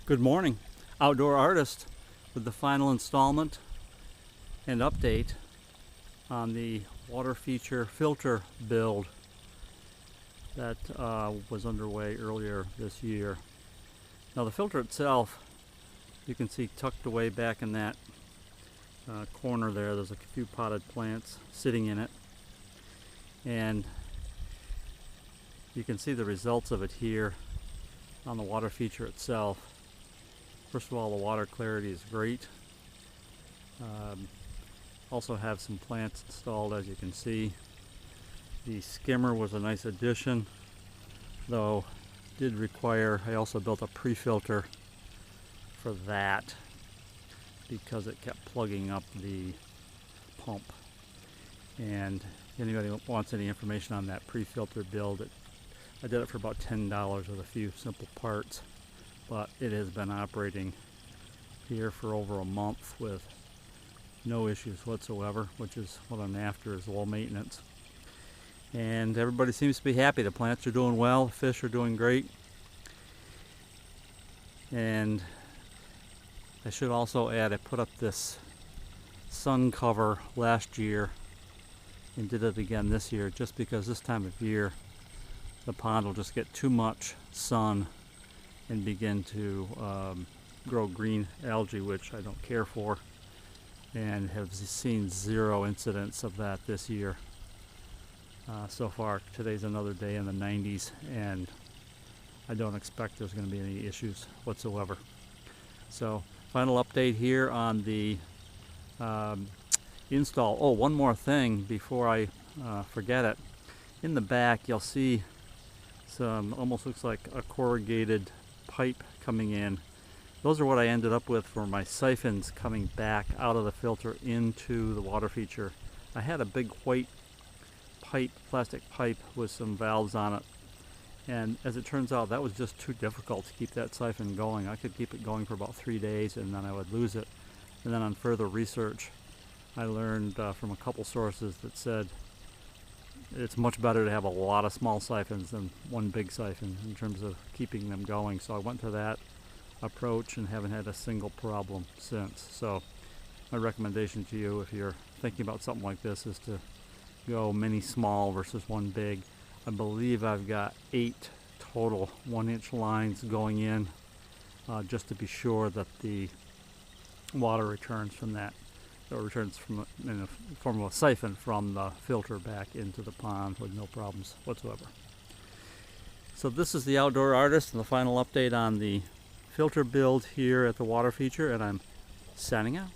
Good morning, Outdoor Artist, with the final installment and update on the water feature filter build that was underway earlier this year. Now the filter itself, you can see tucked away back in that corner there, there's a few potted plants sitting in it, and you can see the results of it here on the water feature itself. First of all, the water clarity is great. Also have some plants installed, as you can see. The skimmer was a nice addition, though did require, I also built a pre-filter for that because it kept plugging up the pump. And anybody who wants any information on that pre-filter build, I did it for about $10 with a few simple parts. But it has been operating here for over a month with no issues whatsoever, which is what I'm after, is low maintenance. And everybody seems to be happy. The plants are doing well, the fish are doing great. And I should also add, I put up this sun cover last year and did it again this year, just because this time of year the pond will just get too much sun and begin to grow green algae, which I don't care for, and have seen zero incidents of that this year. So far, today's another day in the 90s, and I don't expect there's going to be any issues whatsoever. So, final update here on the install. Oh, one more thing before I forget it. In the back, you'll see some, almost looks like a corrugated pipe coming in. Those are what I ended up with for my siphons coming back out of the filter into the water feature. I had a big white pipe, plastic pipe with some valves on it, and as it turns out that was just too difficult to keep that siphon going. I could keep it going for about 3 days and then I would lose it. And then on further research I learned from a couple sources that said it's much better to have a lot of small siphons than one big siphon in terms of keeping them going. So I went to that approach and haven't had a single problem since. So my recommendation to you, if you're thinking about something like this, is to go many small versus one big. I believe I've got 8 total 1-inch lines going in, just to be sure that the water returns from that, or returns from in the form of a siphon from the filter back into the pond with no problems whatsoever. So this is the Outdoor Artist and the final update on the filter build here at the water feature, and I'm signing out.